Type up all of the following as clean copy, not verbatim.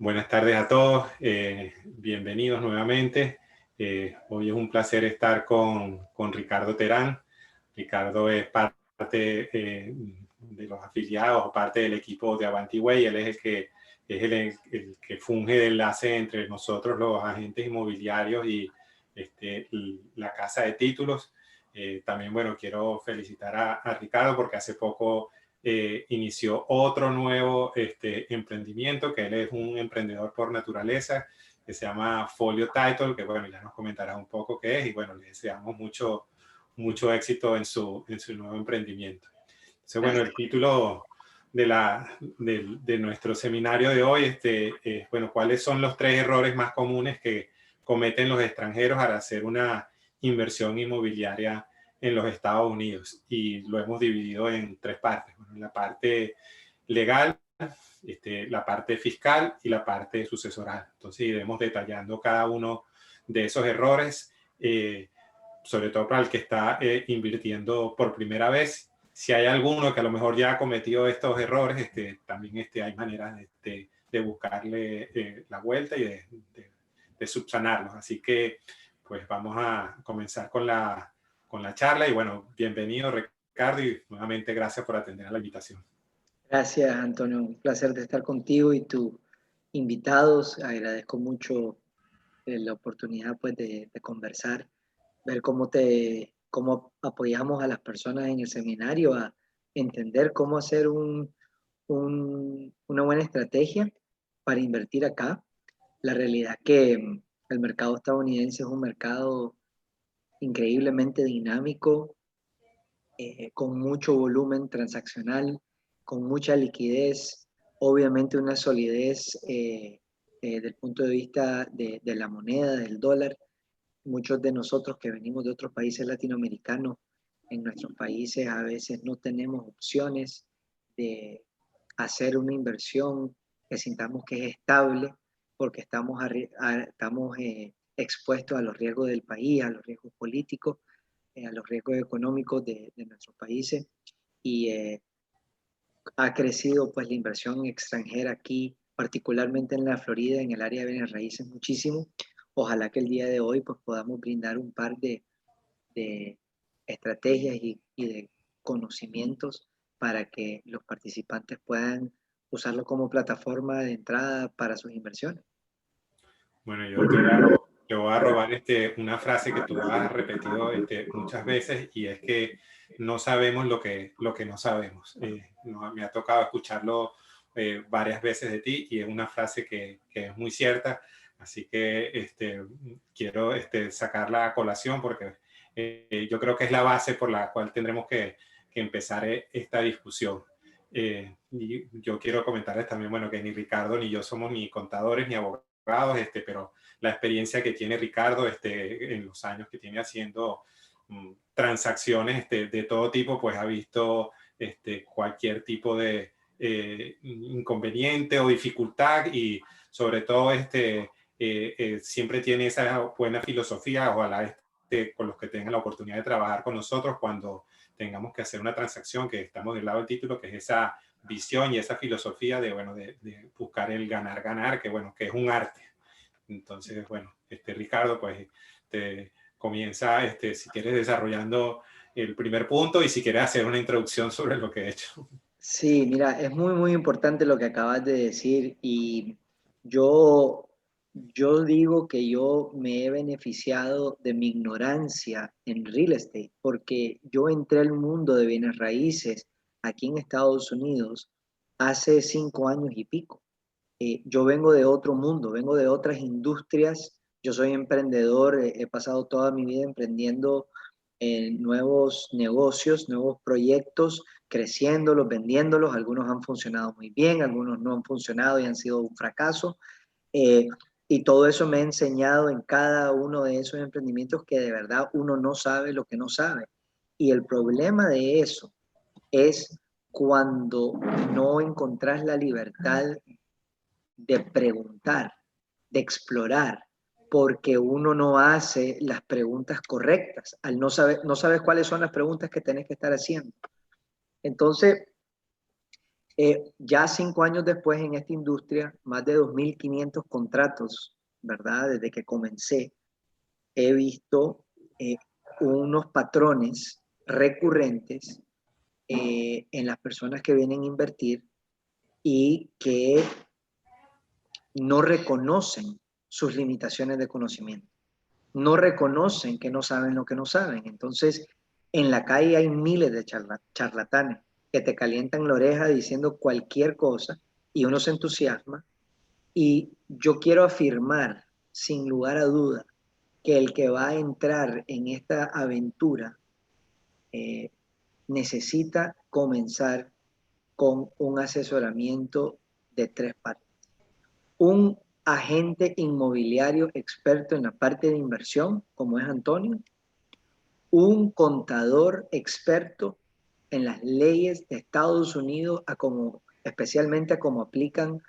Buenas tardes a todos, bienvenidos nuevamente. Hoy es un placer estar con Ricardo Terán. Ricardo es parte de los afiliados o parte del equipo de AvantiWay. Él es el que funge de enlace entre nosotros, los agentes inmobiliarios, y la casa de títulos. También, bueno, quiero felicitar a Ricardo porque hace poco inició otro nuevo emprendimiento, que él es un emprendedor por naturaleza, que se llama Folio Title, que bueno, ya nos comentará un poco qué es, y bueno, le deseamos mucho éxito en su nuevo emprendimiento. Entonces, bueno, el título de nuestro seminario de hoy es, bueno, ¿cuáles son los 3 errores más comunes que cometen los extranjeros al hacer una inversión inmobiliaria en los Estados Unidos? Y lo hemos dividido en 3 partes. Bueno, la parte legal, la parte fiscal y la parte sucesoral. Entonces iremos detallando cada uno de esos errores, sobre todo para el que está invirtiendo por primera vez. Si hay alguno que a lo mejor ya ha cometido estos errores, también hay maneras de buscarle la vuelta y de subsanarlos. Así que pues vamos a comenzar con la charla. Y bueno, bienvenido Ricardo, y nuevamente gracias por atender a la invitación. Gracias, Antonio. Un placer de estar contigo y tus invitados. Agradezco mucho la oportunidad pues, de conversar, ver cómo apoyamos a las personas en el seminario a entender cómo hacer una buena estrategia para invertir acá. La realidad que el mercado estadounidense es un mercado increíblemente dinámico, con mucho volumen transaccional, con mucha liquidez, obviamente una solidez del punto de vista de la moneda, del dólar. Muchos de nosotros que venimos de otros países latinoamericanos, en nuestros países a veces no tenemos opciones de hacer una inversión que sintamos que es estable, porque estamos expuestos a los riesgos del país, a los riesgos políticos, a los riesgos económicos de nuestros países, y ha crecido pues la inversión extranjera aquí, particularmente en la Florida, en el área de bienes raíces, muchísimo. Ojalá que el día de hoy pues podamos brindar un par de estrategias y de conocimientos para que los participantes puedan usarlo como plataforma de entrada para sus inversiones. Bueno, yo te voy a robar una frase que tú has repetido muchas veces, y es que no sabemos lo que no sabemos. Me ha tocado escucharlo varias veces de ti, y es una frase que es muy cierta. Así que quiero sacarla a colación porque yo creo que es la base por la cual tendremos que empezar esta discusión. Y yo quiero comentarles también, bueno, que ni Ricardo ni yo somos ni contadores ni abogados, pero la experiencia que tiene Ricardo en los años que tiene haciendo transacciones de todo tipo, pues ha visto cualquier tipo de inconveniente o dificultad, y sobre todo siempre tiene esa buena filosofía. Ojalá con los que tengan la oportunidad de trabajar con nosotros cuando tengamos que hacer una transacción, que estamos del lado del título, que es esa visión y esa filosofía de buscar el ganar, que bueno, que es un arte. Entonces, bueno, Ricardo, pues te comienza, si quieres, desarrollando el primer punto, y si quieres hacer una introducción sobre lo que he hecho. Sí, mira, es muy, muy importante lo que acabas de decir, y yo, yo digo que yo me he beneficiado de mi ignorancia en real estate, porque yo entré al mundo de bienes raíces aquí en Estados Unidos hace 5 años y pico. Yo vengo de otro mundo, vengo de otras industrias. Yo soy emprendedor, he pasado toda mi vida emprendiendo en nuevos negocios, nuevos proyectos, creciéndolos, vendiéndolos. Algunos han funcionado muy bien, algunos no han funcionado y han sido un fracaso. Eh, y todo eso me ha enseñado en cada uno de esos emprendimientos que de verdad uno no sabe lo que no sabe. Y el problema de eso es cuando no encontrás la libertad de preguntar, de explorar, porque uno no hace las preguntas correctas. Al no sabes cuáles son las preguntas que tenés que estar haciendo. Entonces, Ya 5 años después en esta industria, más de 2.500 contratos, ¿verdad? Desde que comencé, he visto unos patrones recurrentes en las personas que vienen a invertir y que no reconocen sus limitaciones de conocimiento, no reconocen que no saben lo que no saben. Entonces, en la calle hay miles de charlatanes que te calientan la oreja diciendo cualquier cosa y uno se entusiasma. Y yo quiero afirmar, sin lugar a duda, que el que va a entrar en esta aventura eh, necesita comenzar con un asesoramiento de 3 partes. Un agente inmobiliario experto en la parte de inversión, como es Antonio, un contador experto en las leyes de Estados Unidos, especialmente a cómo aplican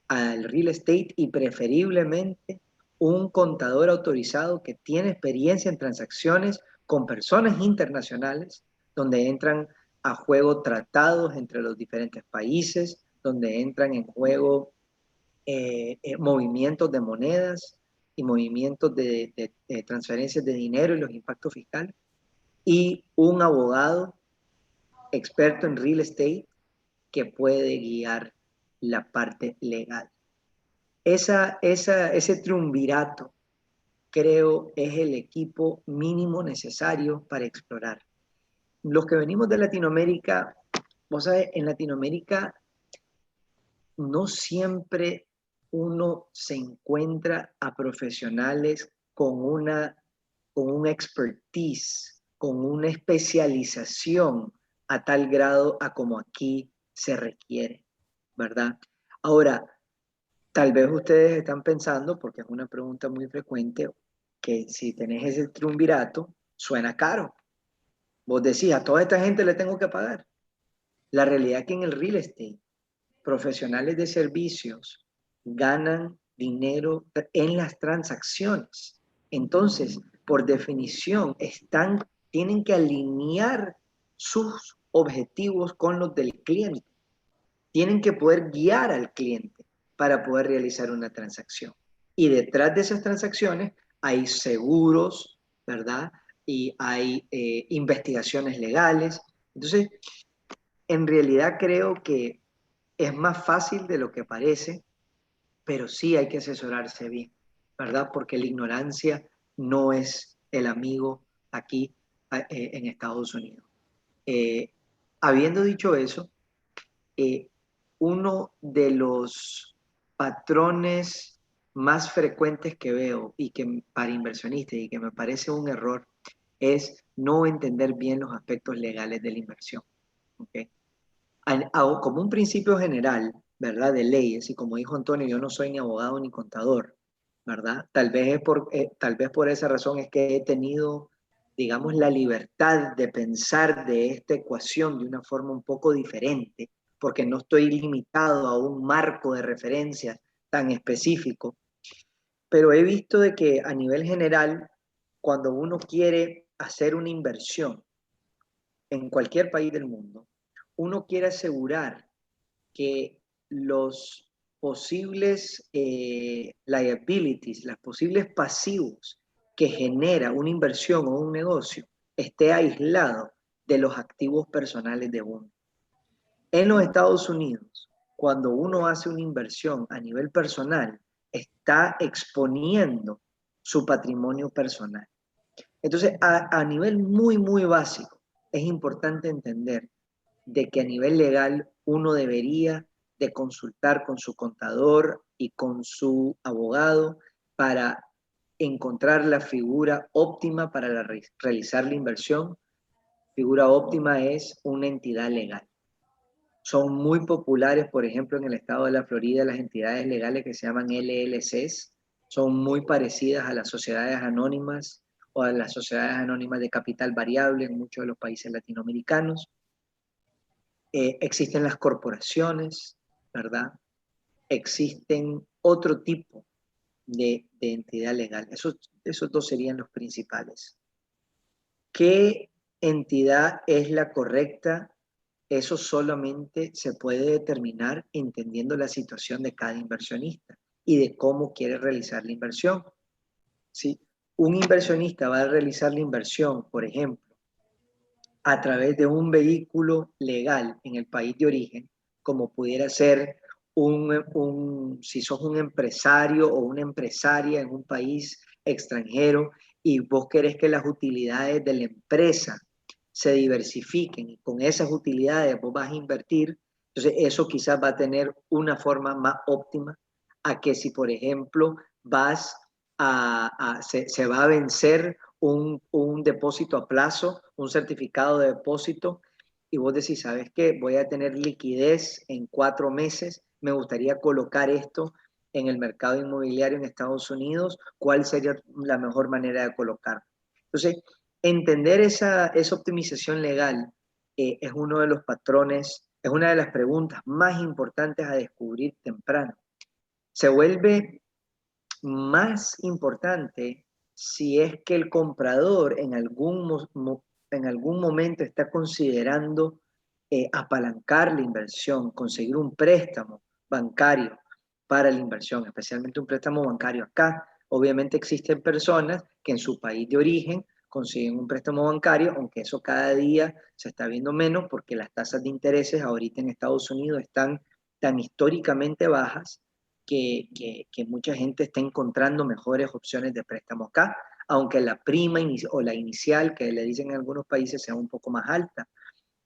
al real estate, y preferiblemente un contador autorizado que tiene experiencia en transacciones con personas internacionales, donde entran a juego tratados entre los diferentes países, donde entran en juego movimientos de monedas y movimientos de transferencias de dinero y los impactos fiscales, y un abogado experto en real estate que puede guiar la parte legal. Ese triunvirato, creo, es el equipo mínimo necesario para explorar. Los que venimos de Latinoamérica, vos sabés, en Latinoamérica no siempre uno se encuentra a profesionales con una expertise, con una especialización a tal grado a como aquí se requiere, ¿verdad? Ahora, tal vez ustedes están pensando, porque es una pregunta muy frecuente, que si tenés ese triunvirato, suena caro. Vos decís, a toda esta gente le tengo que pagar. La realidad es que en el real estate, profesionales de servicios ganan dinero en las transacciones. Entonces, por definición, tienen que alinear sus objetivos con los del cliente. Tienen que poder guiar al cliente para poder realizar una transacción. Y detrás de esas transacciones hay seguros, ¿verdad? Y hay investigaciones legales. Entonces, en realidad creo que es más fácil de lo que parece, pero sí hay que asesorarse bien, ¿verdad? Porque la ignorancia no es el amigo aquí en Estados Unidos. Eh, Habiendo dicho eso, eh, uno de los patrones más frecuentes que veo y que para inversionistas y que me parece un error es no entender bien los aspectos legales de la inversión. ¿Okay? Como un principio general, ¿verdad? De leyes, y como dijo Antonio, yo no soy ni abogado ni contador, ¿verdad? Tal vez por esa razón es que he tenido, digamos, la libertad de pensar de esta ecuación de una forma un poco diferente, porque no estoy limitado a un marco de referencia tan específico, pero he visto de que a nivel general, cuando uno quiere hacer una inversión en cualquier país del mundo, uno quiere asegurar que los posibles liabilities, los posibles pasivos que genera una inversión o un negocio, esté aislado de los activos personales de uno. En los Estados Unidos, cuando uno hace una inversión a nivel personal, está exponiendo su patrimonio personal. Entonces, a nivel muy, muy básico, es importante entender de que a nivel legal uno debería de consultar con su contador y con su abogado para encontrar la figura óptima para realizar la inversión. Figura óptima es una entidad legal. Son muy populares, por ejemplo, en el estado de la Florida, las entidades legales que se llaman LLCs. Son muy parecidas a las sociedades anónimas o a las sociedades anónimas de capital variable en muchos de los países latinoamericanos. Existen las corporaciones, ¿verdad? Existen otro tipo de entidad legal. Esos dos serían los principales. ¿Qué entidad es la correcta eso solamente se puede determinar entendiendo la situación de cada inversionista y de cómo quiere realizar la inversión. Si un inversionista va a realizar la inversión, por ejemplo, a través de un vehículo legal en el país de origen, como pudiera ser si sos un empresario o una empresaria en un país extranjero y vos querés que las utilidades de la empresa se diversifiquen y con esas utilidades vos vas a invertir, entonces eso quizás va a tener una forma más óptima a que si, por ejemplo, se va a vencer un depósito a plazo, un certificado de depósito, y vos decís, ¿sabes qué? Voy a tener liquidez en 4 meses, me gustaría colocar esto en el mercado inmobiliario en Estados Unidos, ¿cuál sería la mejor manera de colocar? Entonces, entender esa optimización legal es uno de los patrones, es una de las preguntas más importantes a descubrir temprano. Se vuelve más importante si es que el comprador en algún momento está considerando apalancar la inversión, conseguir un préstamo bancario para la inversión, especialmente un préstamo bancario acá. Obviamente existen personas que en su país de origen consiguen un préstamo bancario, aunque eso cada día se está viendo menos porque las tasas de intereses ahorita en Estados Unidos están tan históricamente bajas que mucha gente está encontrando mejores opciones de préstamo acá, aunque la prima o la inicial, que le dicen en algunos países, sea un poco más alta.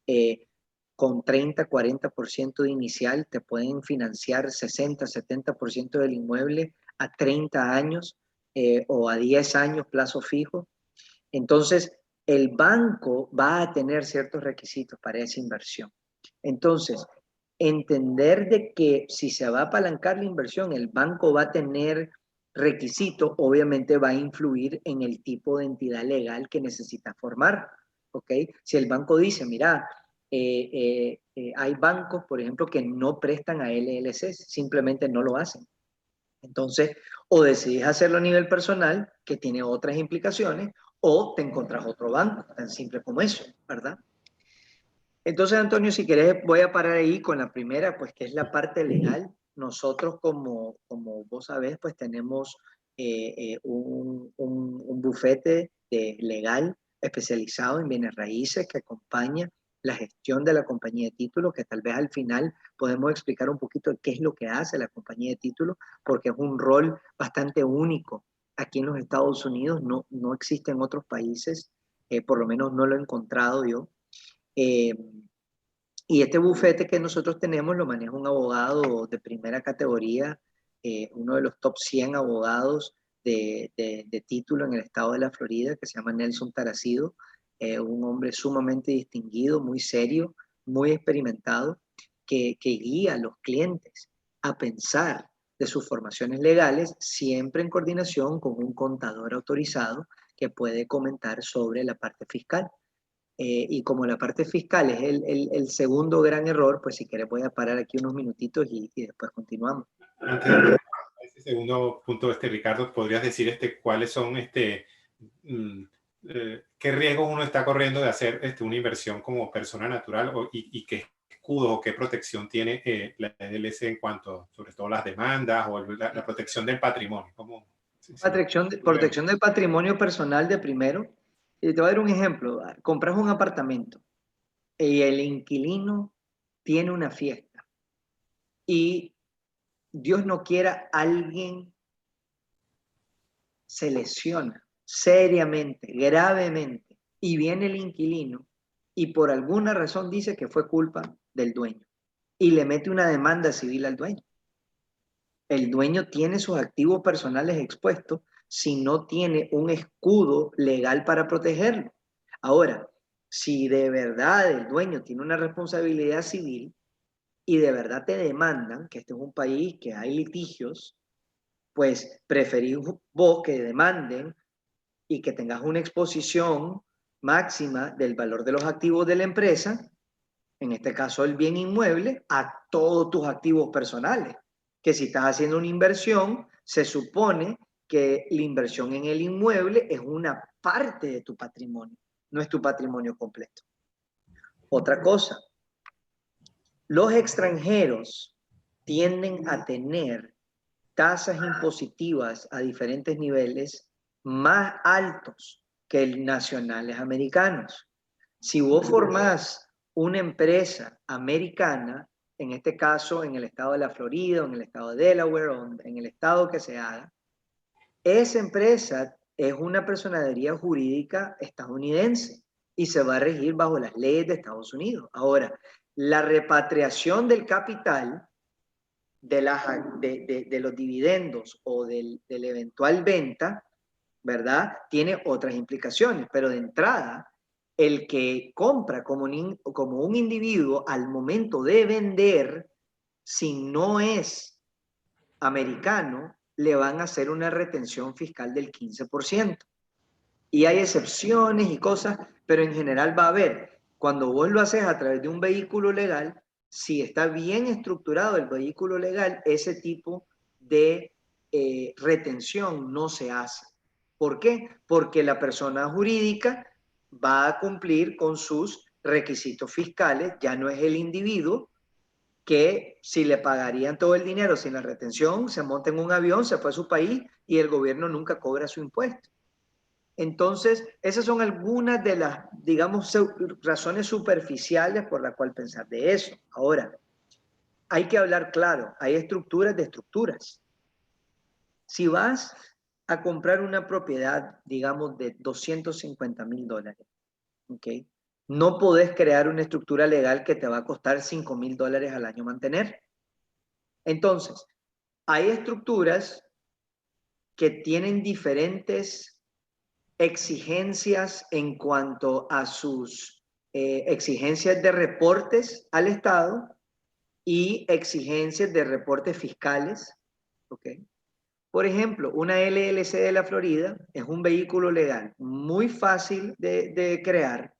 Eh, con 30-40% de inicial te pueden financiar 60-70% del inmueble a 30 años o a 10 años plazo fijo. Entonces, el banco va a tener ciertos requisitos para esa inversión. Entonces, entender de que si se va a apalancar la inversión, el banco va a tener requisitos, obviamente va a influir en el tipo de entidad legal que necesita formar, ¿ok? Si el banco dice, mira, hay bancos, por ejemplo, que no prestan a LLC, simplemente no lo hacen. Entonces, o decidís hacerlo a nivel personal, que tiene otras implicaciones, o te encontrás otro banco, tan simple como eso, ¿verdad? Entonces, Antonio, si querés, voy a parar ahí con la primera, pues que es la parte legal. Nosotros, como vos sabés, pues tenemos un bufete legal especializado en bienes raíces que acompaña la gestión de la compañía de títulos, que tal vez al final podemos explicar un poquito qué es lo que hace la compañía de títulos, porque es un rol bastante único. Aquí en los Estados Unidos no existe en otros países, por lo menos no lo he encontrado yo. Eh, y este bufete que nosotros tenemos lo maneja un abogado de primera categoría, uno de los top 100 abogados de título en el estado de la Florida, que se llama Nelson Taracido, un hombre sumamente distinguido, muy serio, muy experimentado, que guía a los clientes a pensar de sus formaciones legales, siempre en coordinación con un contador autorizado que puede comentar sobre la parte fiscal. Y como la parte fiscal es el segundo gran error, pues si querés voy a parar aquí unos minutitos y después continuamos. Antes de ese segundo punto, Ricardo, ¿podrías decir cuáles son qué riesgos uno está corriendo de hacer una inversión como persona natural y qué escudos o qué protección tiene la LLC en cuanto, sobre todo, las demandas o la protección del patrimonio? ¿Cómo? Protección del patrimonio personal de primero. Y te voy a dar un ejemplo. Compras un apartamento y el inquilino tiene una fiesta y Dios no quiera, alguien se lesiona seriamente, gravemente, y viene el inquilino y por alguna razón dice que fue culpa del dueño y le mete una demanda civil al dueño. El dueño tiene sus activos personales expuestos si no tiene un escudo legal para protegerlo. Ahora, si de verdad el dueño tiene una responsabilidad civil y de verdad te demandan, que este es un país que hay litigios, pues preferís vos que demanden y que tengas una exposición máxima del valor de los activos de la empresa, en este caso el bien inmueble, a todos tus activos personales. Que si estás haciendo una inversión, se supone que la inversión en el inmueble es una parte de tu patrimonio, no es tu patrimonio completo. Otra cosa, Los extranjeros tienden a tener tasas impositivas a diferentes niveles más altos que los nacionales americanos. Si vos formás una empresa americana, en este caso en el estado de la Florida, o en el estado de Delaware, o en el estado que se haga, esa empresa es una personería jurídica estadounidense y se va a regir bajo las leyes de Estados Unidos. Ahora, la repatriación del capital de los dividendos o del eventual venta, ¿verdad? Tiene otras implicaciones, pero de entrada, el que compra como un individuo al momento de vender, si no es americano, le van a hacer una retención fiscal del 15%. Y hay excepciones y cosas, pero en general va a haber. Cuando vos lo haces a través de un vehículo legal, si está bien estructurado el vehículo legal, ese tipo de retención no se hace. ¿Por qué? Porque la persona jurídica va a cumplir con sus requisitos fiscales, ya no es el individuo que si le pagarían todo el dinero sin la retención, se monta en un avión, se fue a su país y el gobierno nunca cobra su impuesto. Entonces, esas son algunas de las, digamos, razones superficiales por las cuales pensar de eso. Ahora, hay que hablar claro, hay estructuras de estructuras. Si vas a comprar una propiedad, digamos, de $250,000, ¿ok? No podés crear una estructura legal que te va a costar $5,000 al año mantener. Entonces, hay estructuras que tienen diferentes exigencias en cuanto a sus exigencias de reportes al Estado y exigencias de reportes fiscales. ¿Okay? Por ejemplo, una LLC de la Florida es un vehículo legal muy fácil de crear,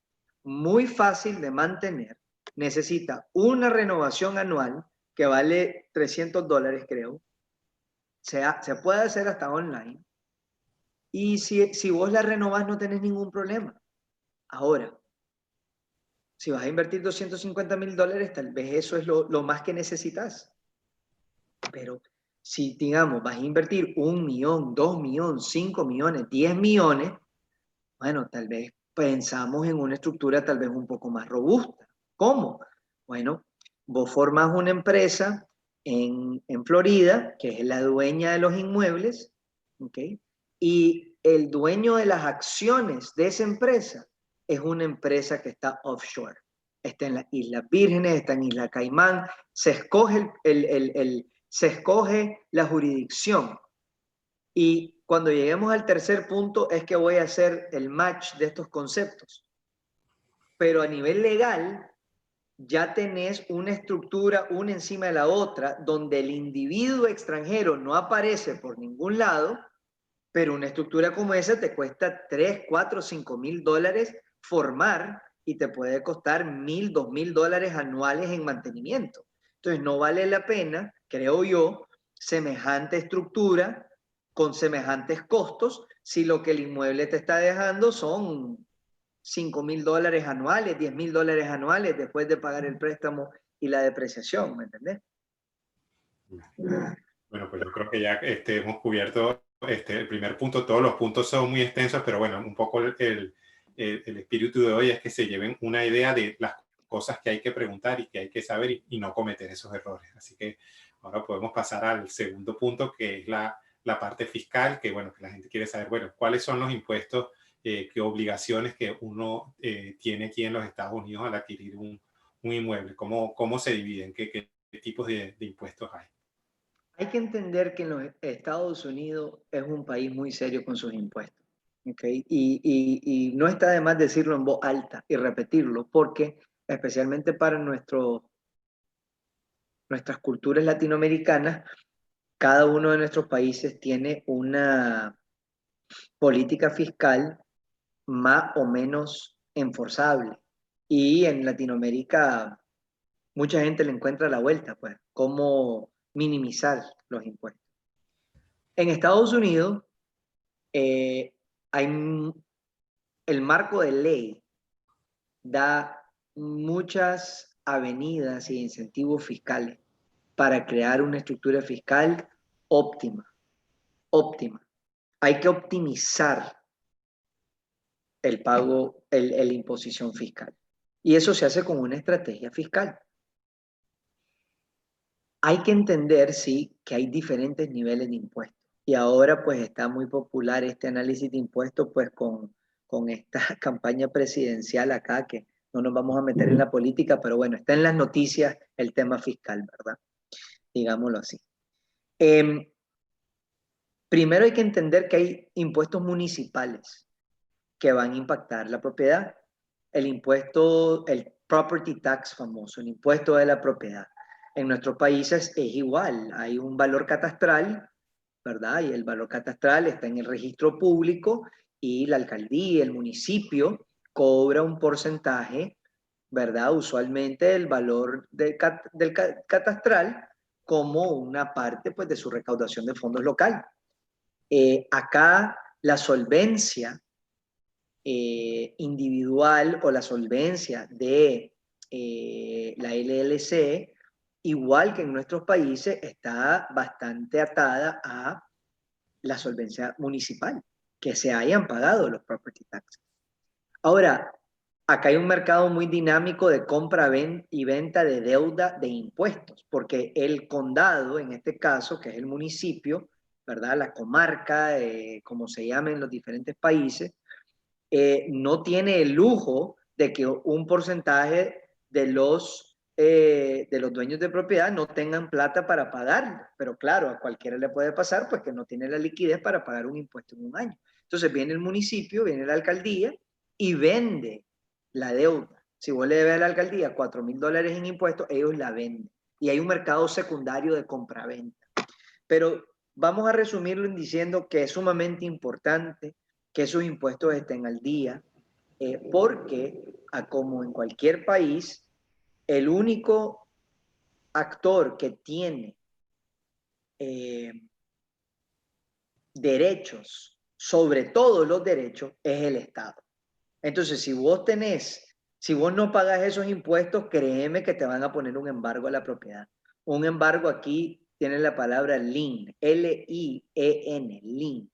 muy fácil de mantener, necesita una renovación anual que vale $300, creo. Se puede hacer hasta online. Y si vos la renovás no tenés ningún problema. Ahora, si vas a invertir $250,000, tal vez eso es lo más que necesitas. Pero si, digamos, vas a invertir 1 millón, 2 millones, 5 millones, 10 millones, bueno, tal vez pensamos en una estructura tal vez un poco más robusta. ¿Cómo? Bueno, vos formás una empresa en Florida, que es la dueña de los inmuebles, ¿ok? Y el dueño de las acciones de esa empresa es una empresa que está offshore. Está en las Islas Vírgenes, está en Isla Caimán, se escoge, se escoge la jurisdicción. Y cuando lleguemos al tercer punto es que voy a hacer el match de estos conceptos. Pero a nivel legal, ya tenés una estructura una encima de la otra, donde el individuo extranjero no aparece por ningún lado, pero una estructura como esa te cuesta 3, 4, 5 mil dólares formar y te puede costar $1,000, $2,000 anuales en mantenimiento. Entonces no vale la pena, creo yo, semejante estructura con semejantes costos si lo que el inmueble te está dejando son $5,000 anuales, $10,000 anuales después de pagar el préstamo y la depreciación, ¿me entendés? Bueno, pues yo creo que ya hemos cubierto el primer punto. Todos los puntos son muy extensos, pero bueno, un poco el espíritu de hoy es que se lleven una idea de las cosas que hay que preguntar y que hay que saber y no cometer esos errores. Así que ahora podemos pasar al segundo punto, que es la parte fiscal, que bueno, que la gente quiere saber, bueno, cuáles son los impuestos, qué obligaciones que uno tiene aquí en los Estados Unidos al adquirir un inmueble, cómo se dividen, qué tipos de impuestos hay. Hay que entender que en los Estados Unidos es un país muy serio con sus impuestos. ¿Okay? Y no está de más decirlo en voz alta y repetirlo, porque especialmente para nuestras culturas latinoamericanas, cada uno de nuestros países tiene una política fiscal más o menos enforzable. Y en Latinoamérica mucha gente le encuentra la vuelta, pues, cómo minimizar los impuestos. En Estados Unidos eh, hay el marco de ley da muchas avenidas y incentivos fiscales para crear una estructura fiscal óptima. Hay que optimizar el pago, la imposición fiscal. Y eso se hace con una estrategia fiscal. Hay que entender, sí, que hay diferentes niveles de impuestos. Y ahora pues está muy popular este análisis de impuestos pues con esta campaña presidencial acá, que no nos vamos a meter en la política, pero bueno, está en las noticias el tema fiscal, ¿verdad? Digámoslo así. Primero hay que entender que hay impuestos municipales que van a impactar la propiedad. El impuesto, el property tax famoso, el impuesto de la propiedad. En nuestros países es igual, hay un valor catastral, ¿verdad? Y el valor catastral está en el registro público y la alcaldía, el municipio, cobra un porcentaje, ¿verdad? Usualmente el valor del catastral como una parte pues, de su recaudación de fondos local. Acá la solvencia individual o la solvencia de la LLC, igual que en nuestros países, está bastante atada a la solvencia municipal, que se hayan pagado los property taxes. Ahora, acá hay un mercado muy dinámico de compra y venta de deuda de impuestos, porque el condado, en este caso, que es el municipio, ¿verdad? La comarca, como se llama en los diferentes países, no tiene el lujo de que un porcentaje de los dueños de propiedad no tengan plata para pagar. Pero claro, a cualquiera le puede pasar pues que no tiene la liquidez para pagar un impuesto en un año. Entonces viene el municipio, viene la alcaldía y vende la deuda. Si vos le debes a la alcaldía $4,000 en impuestos, ellos la venden. Y hay un mercado secundario de compraventa. Pero vamos a resumirlo en diciendo que es sumamente importante que esos impuestos estén al día, porque, como en cualquier país, el único actor que tiene derechos sobre todos los derechos es el Estado. Entonces, si vos no pagas esos impuestos, créeme que te van a poner un embargo a la propiedad. Un embargo aquí tiene la palabra lien, L-I-E-N, lien.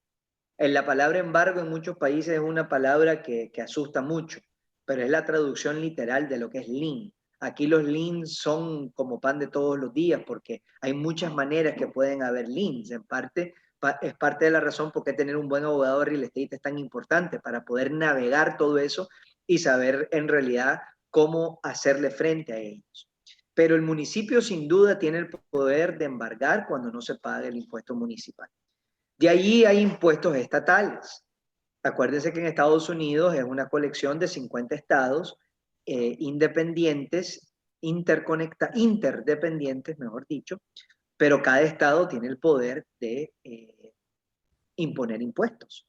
La palabra embargo en muchos países es una palabra que asusta mucho, pero es la traducción literal de lo que es lien. Aquí los liens son como pan de todos los días porque hay muchas maneras que pueden haber liens. En parte, es parte de la razón por qué tener un buen abogado de real estate es tan importante, para poder navegar todo eso y saber en realidad cómo hacerle frente a ellos. Pero el municipio sin duda tiene el poder de embargar cuando no se paga el impuesto municipal. De allí hay impuestos estatales. Acuérdense que en Estados Unidos es una colección de 50 estados independientes, interdependientes, mejor dicho, pero cada estado tiene el poder de imponer impuestos.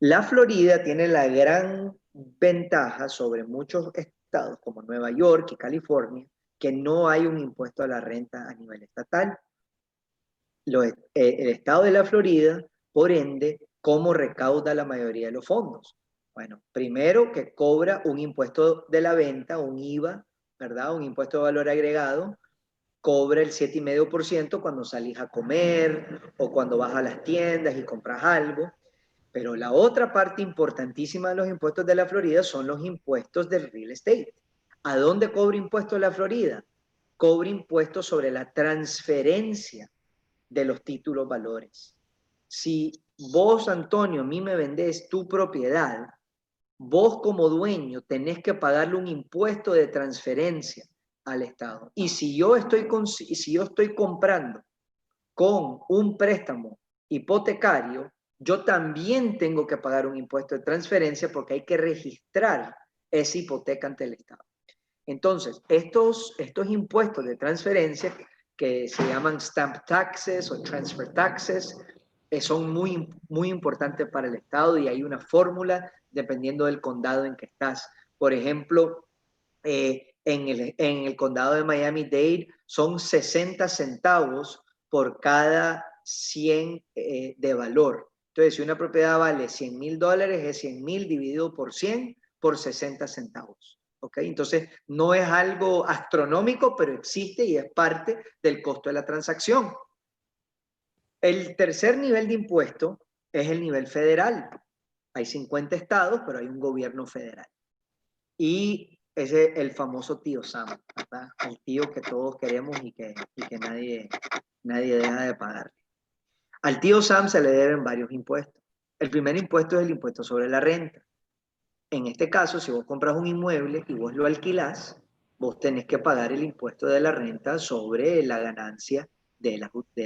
La Florida tiene la gran ventaja sobre muchos estados como Nueva York y California, que no hay un impuesto a la renta a nivel estatal. El estado de la Florida, por ende, ¿cómo recauda la mayoría de los fondos? Bueno, primero que cobra un impuesto de la venta, un IVA, ¿verdad? Un impuesto de valor agregado, cobra el 7,5% cuando salís a comer o cuando vas a las tiendas y compras algo. Pero la otra parte importantísima de los impuestos de la Florida son los impuestos del real estate. ¿A dónde cobra impuestos la Florida? Cobra impuestos sobre la transferencia de los títulos valores. Si vos, Antonio, a mí me vendés tu propiedad, vos como dueño tenés que pagarle un impuesto de transferencia al Estado. Y si yo estoy comprando con un préstamo hipotecario, yo también tengo que pagar un impuesto de transferencia porque hay que registrar esa hipoteca ante el Estado. Entonces, estos impuestos de transferencia que se llaman stamp taxes o transfer taxes, son muy, muy importantes para el Estado y hay una fórmula dependiendo del condado en que estás. Por ejemplo, en el condado de Miami-Dade son 60 centavos por cada 100 de valor. Entonces, si una propiedad vale $100,000, es 100,000 dividido por 100 por 60 centavos. ¿ok? Entonces, no es algo astronómico, pero existe y es parte del costo de la transacción. El tercer nivel de impuesto es el nivel federal. Hay 50 estados, pero hay un gobierno federal. Y ese es el famoso tío Sam, ¿verdad? El tío que todos queremos y que nadie deja de pagar. Al tío Sam se le deben varios impuestos. El primer impuesto es el impuesto sobre la renta. En este caso, si vos compras un inmueble y vos lo alquilás, vos tenés que pagar el impuesto de la renta sobre la ganancia de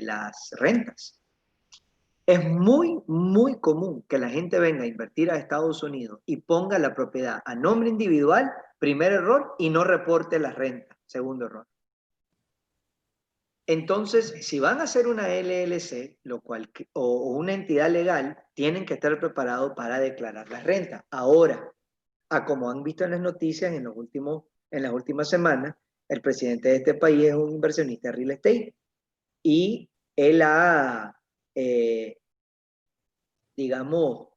las rentas. Es muy, muy común que la gente venga a invertir a Estados Unidos y ponga la propiedad a nombre individual, primer error, y no reporte las rentas, segundo error. Entonces, si van a hacer una LLC, o una entidad legal, tienen que estar preparados para declarar las rentas. Ahora, como han visto en las noticias en las últimas semanas, el presidente de este país es un inversionista de real estate y él ha, digamos,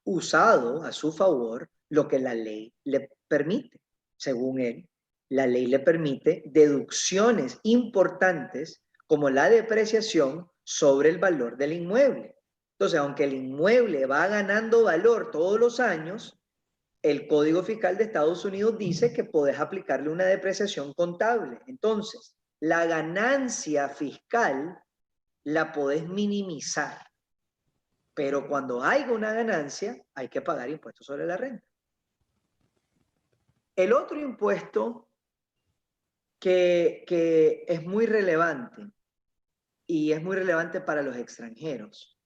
usado a su favor lo que la ley le permite. Según él, la ley le permite deducciones importantes como la depreciación sobre el valor del inmueble. Entonces, aunque el inmueble va ganando valor todos los años, el Código Fiscal de Estados Unidos dice que podés aplicarle una depreciación contable. Entonces, la ganancia fiscal la podés minimizar, pero cuando hay una ganancia hay que pagar impuestos sobre la renta. El otro impuesto que es muy relevante y es muy relevante para los extranjeros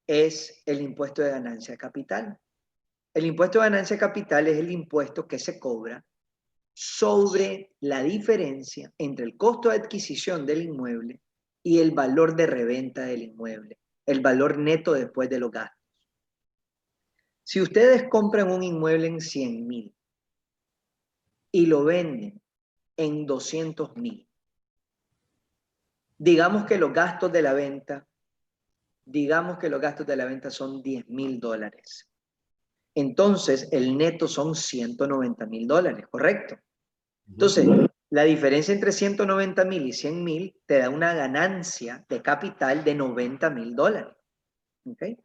es el impuesto de ganancia capital. El impuesto de ganancia capital es el impuesto que se cobra sobre la diferencia entre el costo de adquisición del inmueble y el valor de reventa del inmueble, el valor neto después de los gastos. Si ustedes compran un inmueble en 100,000 y lo venden en 200,000, digamos que los gastos de la venta son $10,000. Entonces, el neto son $190,000, ¿correcto? Entonces, la diferencia entre 190,000 y 100,000 te da una ganancia de capital de $90,000. ¿Okay?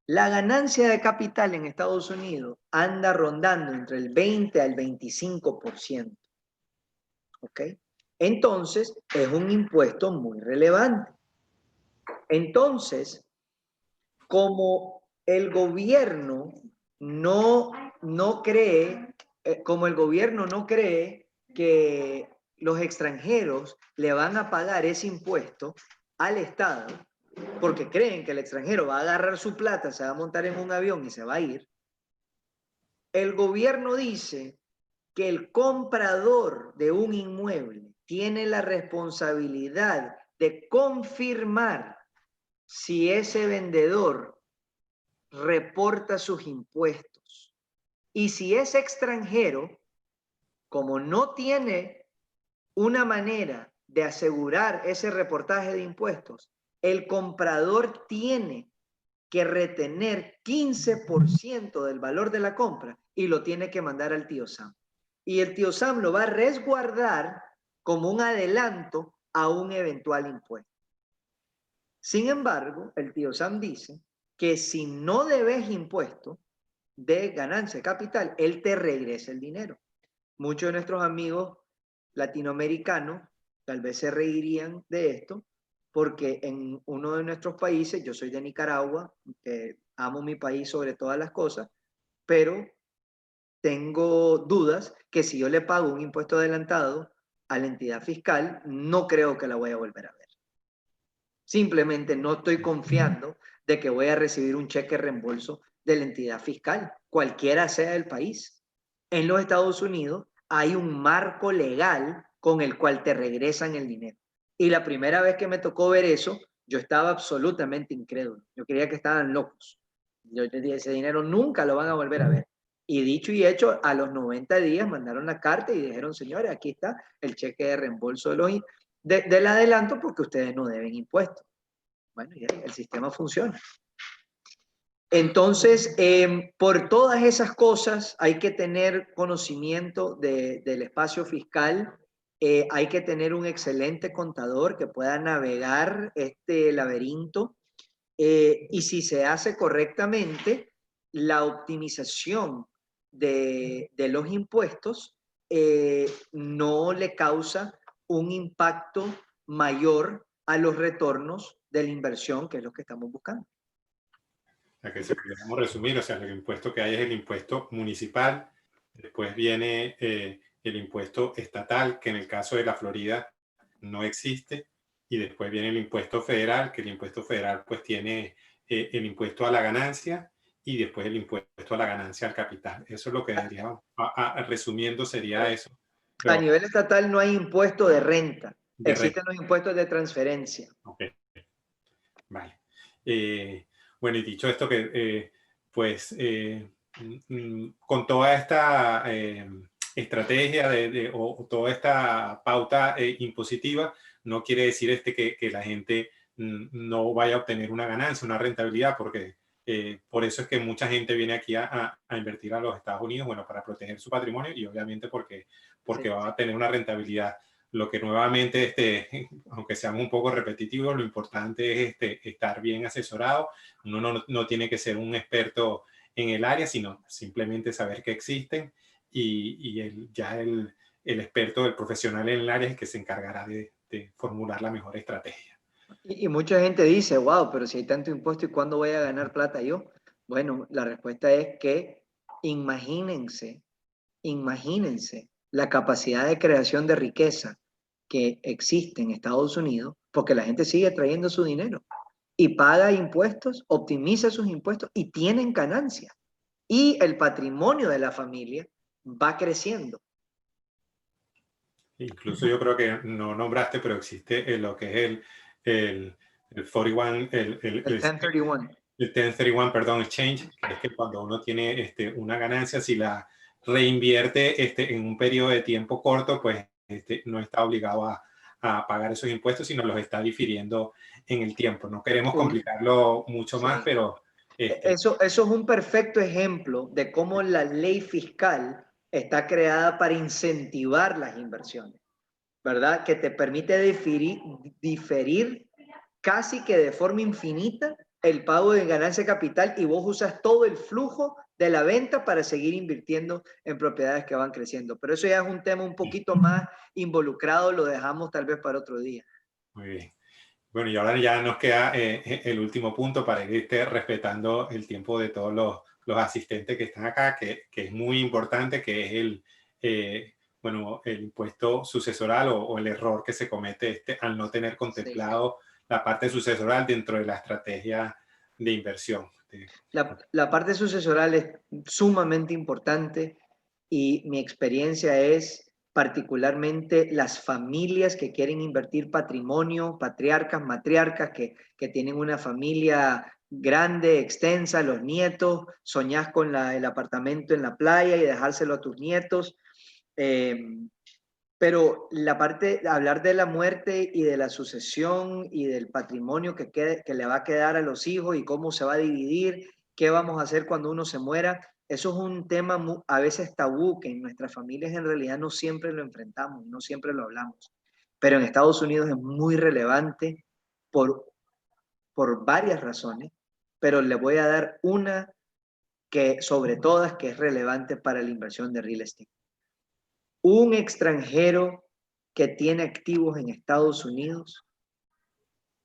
La ganancia de capital en Estados Unidos anda rondando entre el 20 al 25%. ¿Ok? Entonces, es un impuesto muy relevante. Entonces, como el gobierno no cree, que los extranjeros le van a pagar ese impuesto al Estado, porque creen que el extranjero va a agarrar su plata, se va a montar en un avión y se va a ir, el gobierno dice que el comprador de un inmueble tiene la responsabilidad de confirmar si ese vendedor reporta sus impuestos. Y si es extranjero, como no tiene una manera de asegurar ese reportaje de impuestos, el comprador tiene que retener 15% del valor de la compra y lo tiene que mandar al tío Sam. Y el tío Sam lo va a resguardar como un adelanto a un eventual impuesto. Sin embargo, el tío Sam dice que si no debes impuesto de ganancia de capital, él te regresa el dinero. Muchos de nuestros amigos latinoamericanos tal vez se reirían de esto, porque en uno de nuestros países, yo soy de Nicaragua, amo mi país sobre todas las cosas, pero tengo dudas que si yo le pago un impuesto adelantado a la entidad fiscal, no creo que la voy a volver a ver. Simplemente no estoy confiando de que voy a recibir un cheque reembolso de la entidad fiscal, cualquiera sea el país. En los Estados Unidos hay un marco legal con el cual te regresan el dinero. Y la primera vez que me tocó ver eso, yo estaba absolutamente incrédulo. Yo creía que estaban locos. Yo te dije, ese dinero nunca lo van a volver a ver. Y dicho y hecho, a los 90 días mandaron la carta y dijeron, señores, aquí está el cheque de reembolso del adelanto porque ustedes no deben impuestos. Bueno, y el sistema funciona. Entonces, por todas esas cosas hay que tener conocimiento del espacio fiscal, hay que tener un excelente contador que pueda navegar este laberinto y si se hace correctamente, la optimización de los impuestos no le causa un impacto mayor a los retornos de la inversión, que es lo que estamos buscando. O sea, que si pudiéramos resumir, o sea, el impuesto que hay es el impuesto municipal, después viene el impuesto estatal, que en el caso de la Florida no existe, y después viene el impuesto federal, que el impuesto federal pues tiene el impuesto a la ganancia y después el impuesto a la ganancia al capital. Eso es lo que diríamos, resumiendo sería eso. A Pero nivel estatal no hay impuesto de renta, de existen los impuestos de transferencia. okay. Vale. Bueno, y dicho esto, que pues con toda esta estrategia o toda esta pauta impositiva, no quiere decir que la gente no vaya a obtener una ganancia, una rentabilidad, porque por eso es que mucha gente viene aquí a invertir a los Estados Unidos, bueno, para proteger su patrimonio y obviamente porque Sí. va a tener una rentabilidad. Lo que nuevamente, aunque seamos un poco repetitivos, lo importante es estar bien asesorado. Uno no tiene que ser un experto en el área, sino simplemente saber que existen y el experto, el profesional en el área es el que se encargará de formular la mejor estrategia. Y mucha gente dice, wow, pero si hay tanto impuesto, ¿y cuándo voy a ganar plata yo? Bueno, la respuesta es que imagínense, imagínense la capacidad de creación de riqueza que existe en Estados Unidos, porque la gente sigue trayendo su dinero y paga impuestos, optimiza sus impuestos y tienen ganancias. Y el patrimonio de la familia va creciendo. Incluso yo creo que no nombraste, pero existe lo que es el 41, El 1031. el 1031, perdón, exchange, que es que cuando uno tiene una ganancia, si la reinvierte en un periodo de tiempo corto, pues no está obligado a pagar esos impuestos, sino los está difiriendo en el tiempo. No queremos complicarlo mucho más, Sí. pero... Eso es un perfecto ejemplo de cómo la ley fiscal está creada para incentivar las inversiones, ¿verdad? Que te permite diferir casi que de forma infinita el pago de ganancia de capital y vos usas todo el flujo de la venta para seguir invirtiendo en propiedades que van creciendo. Pero eso ya es un tema un poquito más involucrado, lo dejamos tal vez para otro día. Muy bien. Bueno, y ahora ya nos queda el último punto para ir respetando el tiempo de todos los asistentes que están acá, que es muy importante, que es bueno, el impuesto sucesoral o el error que se comete al no tener contemplado la parte sucesoral dentro de la estrategia de inversión. La parte sucesoral es sumamente importante y mi experiencia es particularmente las familias que quieren invertir patrimonio, patriarcas, matriarcas, que tienen una familia grande, extensa, los nietos, soñás con el apartamento en la playa y dejárselo a tus nietos. Pero la parte, hablar de la muerte y de la sucesión y del patrimonio que le va a quedar a los hijos y cómo se va a dividir, qué vamos a hacer cuando uno se muera, eso es un tema a veces tabú que en nuestras familias en realidad no siempre lo enfrentamos, no siempre lo hablamos. Pero en Estados Unidos es muy relevante por varias razones, pero le voy a dar una que sobre todas que es relevante para la inversión de real estate. Un extranjero que tiene activos en Estados Unidos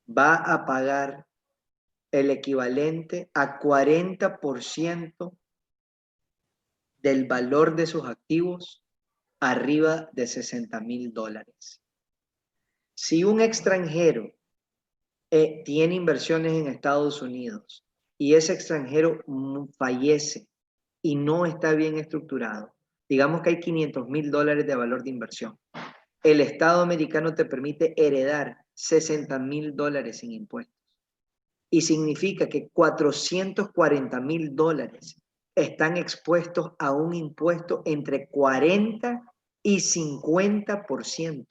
va a pagar el equivalente a 40% del valor de sus activos arriba de $60,000. Si un extranjero tiene inversiones en Estados Unidos y ese extranjero fallece y no está bien estructurado, digamos que hay $500,000 de valor de inversión. El Estado americano te permite heredar $60,000 sin impuestos. Y significa que $440,000 están expuestos a un impuesto entre 40 y 50%.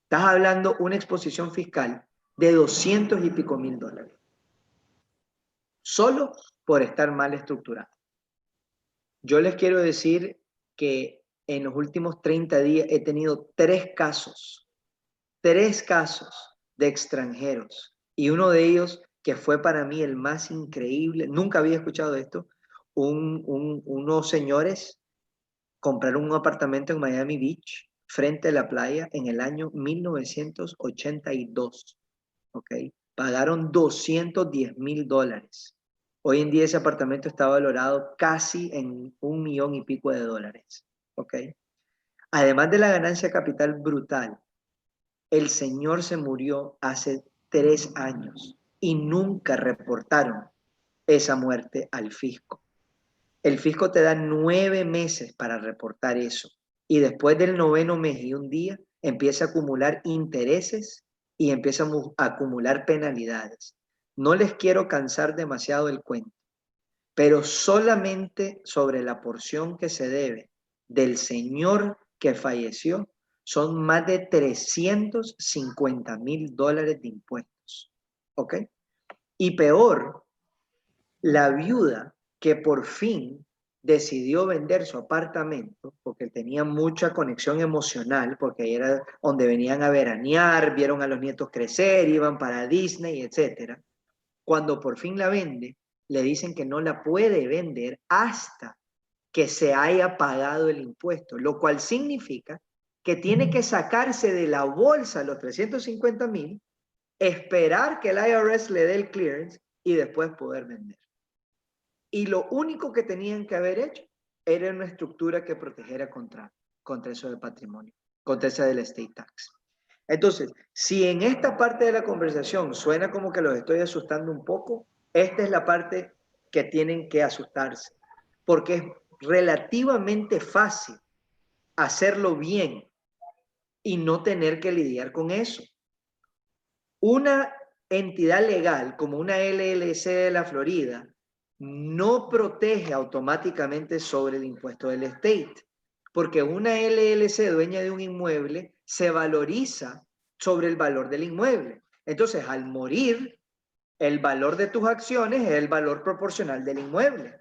Estás hablando una exposición fiscal de $200 y pico mil. solo por estar mal estructurado. Yo les quiero decir que en los últimos 30 días he tenido 3 casos de extranjeros, y uno de ellos, que fue para mí el más increíble, nunca había escuchado de esto, unos señores compraron un apartamento en Miami Beach, frente a la playa, en el año 1982, ¿ok? Pagaron $210,000. Hoy en día ese apartamento está valorado casi en $1,000,000 y pico, ¿ok? Además de la ganancia capital brutal, el señor se murió hace 3 años y nunca reportaron esa muerte al fisco. El fisco te da 9 meses para reportar eso. Y después del 9º mes y un día, empieza a acumular intereses y empieza a acumular penalidades. No les quiero cansar demasiado el cuento, pero solamente sobre la porción que se debe del señor que falleció son más de $350,000 de impuestos. ¿Ok? Y peor, la viuda que por fin decidió vender su apartamento porque tenía mucha conexión emocional, porque ahí era donde venían a veranear, vieron a los nietos crecer, iban para Disney, etc. Cuando por fin la vende, le dicen que no la puede vender hasta que se haya pagado el impuesto, lo cual significa que tiene que sacarse de la bolsa los 350,000, esperar que el IRS le dé el clearance y después poder vender. Y lo único que tenían que haber hecho era una estructura que protegiera contra eso de patrimonio, contra esa del estate tax. Entonces, si en esta parte de la conversación suena como que los estoy asustando un poco, esta es la parte que tienen que asustarse, porque es relativamente fácil hacerlo bien y no tener que lidiar con eso. Una entidad legal como una LLC de la Florida no protege automáticamente sobre el impuesto del estate, porque una LLC dueña de un inmueble se valoriza sobre el valor del inmueble. Entonces, al morir, el valor de tus acciones es el valor proporcional del inmueble.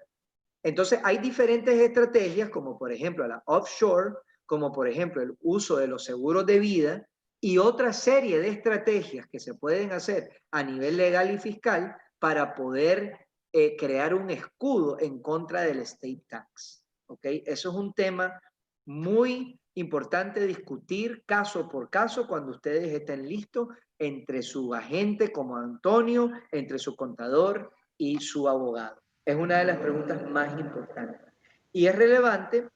Entonces, hay diferentes estrategias, como por ejemplo la offshore, como por ejemplo el uso de los seguros de vida y otra serie de estrategias que se pueden hacer a nivel legal y fiscal para poder crear un escudo en contra del estate tax. ¿Ok? Eso es un tema muy importante discutir caso por caso cuando ustedes estén listos entre su agente como Antonio, entre su contador y su abogado. Es una de las preguntas más importantes. Y es relevante,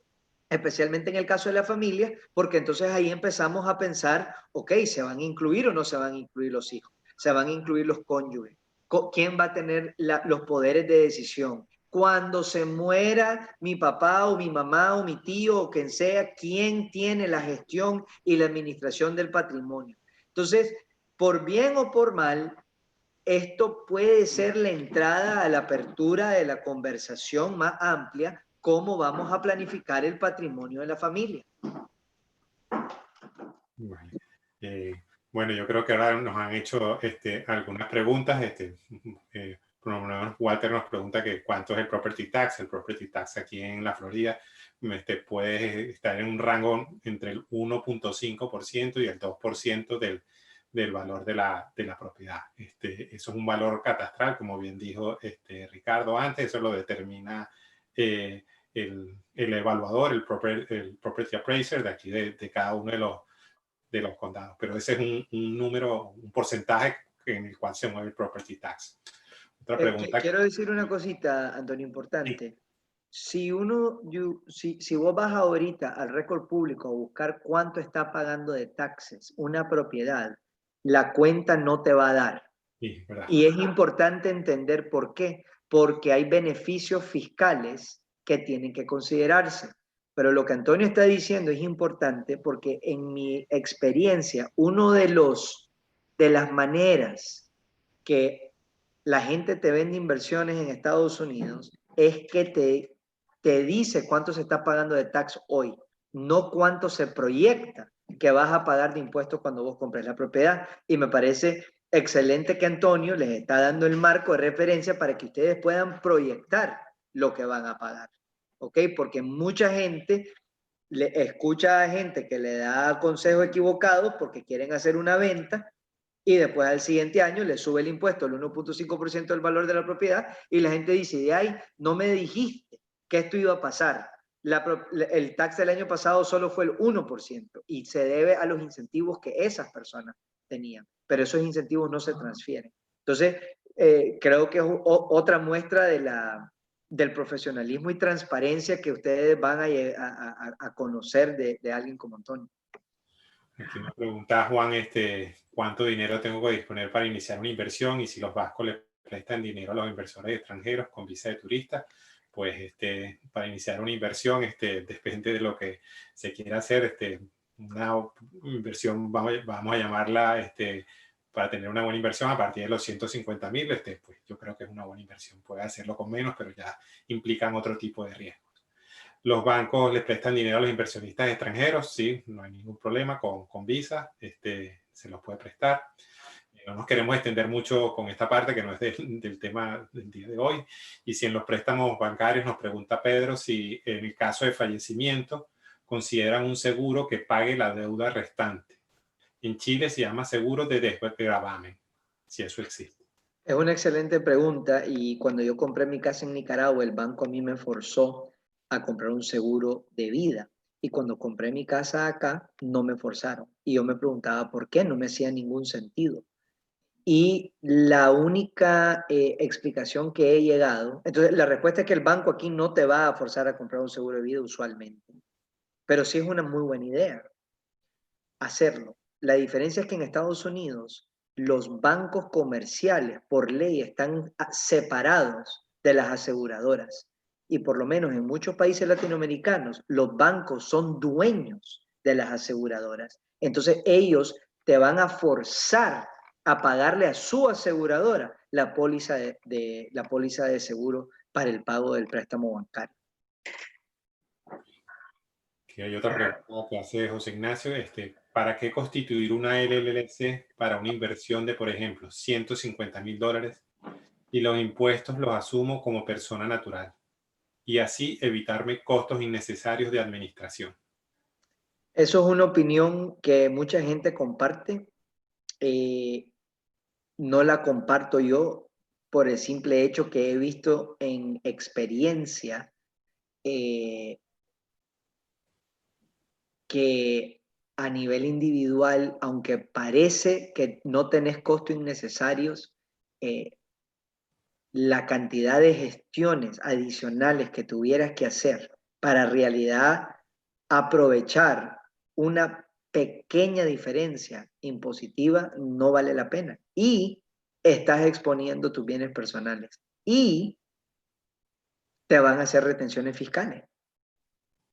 especialmente en el caso de la familia, porque entonces ahí empezamos a pensar, ok, ¿se van a incluir o no se van a incluir los hijos? ¿Se van a incluir los cónyuges? ¿Quién va a tener los poderes de decisión? Cuando se muera mi papá o mi mamá o mi tío o quien sea, ¿quién tiene la gestión y la administración del patrimonio? Entonces, por bien o por mal, esto puede ser la entrada a la apertura de la conversación más amplia, cómo vamos a planificar el patrimonio de la familia. Bueno, yo creo que ahora nos han hecho algunas preguntas. Por lo menos Walter nos pregunta que cuánto es el property tax. El property tax aquí en la Florida puede estar en un rango entre el 1.5% y el 2% del valor de la propiedad. Eso es un valor catastral, como bien dijo Ricardo antes. Eso lo determina el evaluador, el property appraiser de aquí de cada uno de los condados. Pero ese es un número, un porcentaje en el cual se mueve el property tax. Otra pregunta. Quiero decir una cosita, Antonio, importante. Sí. Si vos vas ahorita al récord público a buscar cuánto está pagando de taxes una propiedad, la cuenta no te va a dar. Sí, ¿verdad? Y es importante entender por qué. Porque hay beneficios fiscales que tienen que considerarse. Pero lo que Antonio está diciendo es importante porque en mi experiencia, de las maneras que la gente te vende inversiones en Estados Unidos es que te dice cuánto se está pagando de tax hoy, no cuánto se proyecta que vas a pagar de impuestos cuando vos compres la propiedad. Y me parece excelente que Antonio les está dando el marco de referencia para que ustedes puedan proyectar lo que van a pagar, ¿ok? Porque mucha gente escucha a gente que le da consejos equivocados porque quieren hacer una venta y después al siguiente año le sube el impuesto al 1.5% del valor de la propiedad y la gente dice, ay, no me dijiste que esto iba a pasar. El tax del año pasado solo fue el 1% y se debe a los incentivos que esas personas tenían, pero esos incentivos no se transfieren. Entonces, creo que es otra muestra del profesionalismo y transparencia que ustedes van a conocer de alguien como Antonio. Aquí me pregunta Juan, ¿cuánto dinero tengo que disponer para iniciar una inversión? Y si los bancos le prestan dinero a los inversores extranjeros con visa de turista, pues para iniciar una inversión, depende de lo que se quiera hacer, una inversión, vamos a llamarla, para tener una buena inversión a partir de los 150,000, pues yo creo que es una buena inversión. Puede hacerlo con menos, pero ya implican otro tipo de riesgo. Los bancos les prestan dinero a los inversionistas extranjeros, sí, no hay ningún problema con visa, se los puede prestar. No nos queremos extender mucho con esta parte que no es del tema del día de hoy. Y si en los préstamos bancarios nos pregunta Pedro si en el caso de fallecimiento consideran un seguro que pague la deuda restante. En Chile se llama seguro de desgravamen, si eso existe. Es una excelente pregunta y cuando yo compré mi casa en Nicaragua, el banco a mí me forzó a comprar un seguro de vida. Y cuando compré mi casa acá, no me forzaron. Y yo me preguntaba por qué, no me hacía ningún sentido. Y la única explicación que he llegado, entonces la respuesta es que el banco aquí no te va a forzar a comprar un seguro de vida usualmente, pero sí es una muy buena idea hacerlo. La diferencia es que en Estados Unidos los bancos comerciales por ley están separados de las aseguradoras y por lo menos en muchos países latinoamericanos los bancos son dueños de las aseguradoras. Entonces ellos te van a forzar a pagarle a su aseguradora la póliza la póliza de seguro para el pago del préstamo bancario. Aquí hay otra pregunta que hace José Ignacio. ¿Para qué constituir una LLC para una inversión de, por ejemplo, $150,000 y los impuestos los asumo como persona natural? Y así evitarme costos innecesarios de administración. Eso es una opinión que mucha gente comparte. No la comparto yo por el simple hecho que he visto en experiencia que a nivel individual, aunque parece que no tenés costos innecesarios, la cantidad de gestiones adicionales que tuvieras que hacer para en realidad aprovechar una pequeña diferencia impositiva no vale la pena. Y estás exponiendo tus bienes personales. Y te van a hacer retenciones fiscales.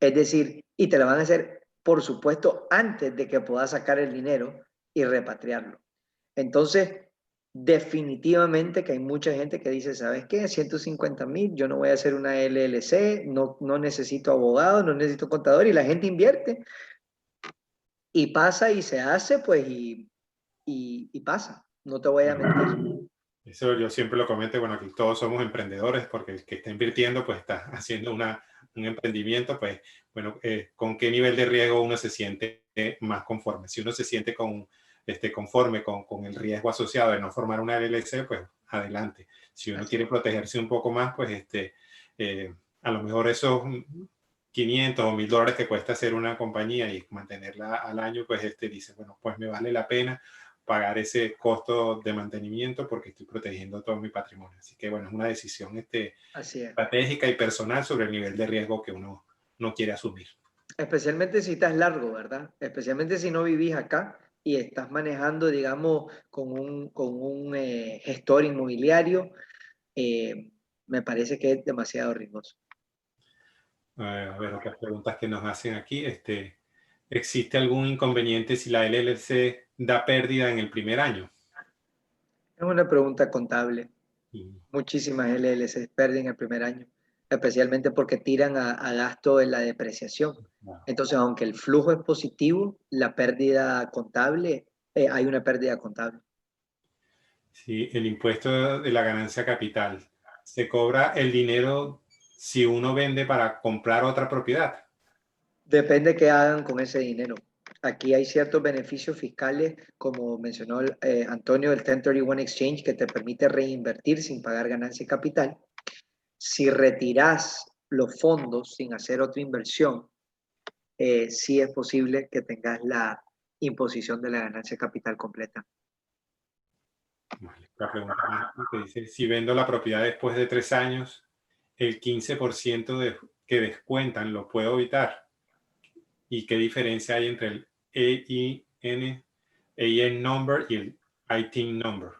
Es decir, y te la van a hacer, por supuesto, antes de que puedas sacar el dinero y repatriarlo. Entonces, definitivamente que hay mucha gente que dice, ¿sabes qué? 150,000, yo no voy a hacer una LLC, no necesito abogado, no necesito contador, y la gente invierte y pasa y se hace, pues, y pasa. No te voy a mentir. Eso yo siempre lo comento, bueno, aquí todos somos emprendedores porque el que está invirtiendo, pues está haciendo un emprendimiento, pues, bueno, ¿con qué nivel de riesgo uno se siente más conforme? Si uno se siente conforme con el riesgo asociado de no formar una LLC, pues adelante. Si uno quiere protegerse un poco más, pues a lo mejor esos 500 o $1,000 que cuesta hacer una compañía y mantenerla al año, pues dice, bueno, pues me vale la pena pagar ese costo de mantenimiento porque estoy protegiendo todo mi patrimonio. Así que, bueno, es una decisión estratégica y personal sobre el nivel de riesgo que uno no quiere asumir. Especialmente si estás largo, ¿verdad? Especialmente si no vivís acá y estás manejando, digamos, con un gestor inmobiliario, me parece que es demasiado riesgoso. A ver, otras preguntas que nos hacen aquí. ¿Existe algún inconveniente si la LLC da pérdida en el primer año? Es una pregunta contable. Y, Muchísimas LLC pierden el primer año, especialmente porque tiran a gasto en la depreciación. wow. Entonces, aunque el flujo es positivo, la pérdida contable, hay una pérdida contable. Sí, el impuesto de la ganancia capital. ¿Se cobra el dinero si uno vende para comprar otra propiedad? Depende qué hagan con ese dinero. Aquí hay ciertos beneficios fiscales, como mencionó Antonio, el 1031 Exchange, que te permite reinvertir sin pagar ganancia y capital. Si retiras los fondos sin hacer otra inversión, sí es posible que tengas la imposición de la ganancia capital completa. Vale, la pregunta más que dice, si vendo la propiedad después de 3 años, el 15% que descuentan lo puedo evitar. ¿Y qué diferencia hay entre el EIN number y el ITIN number?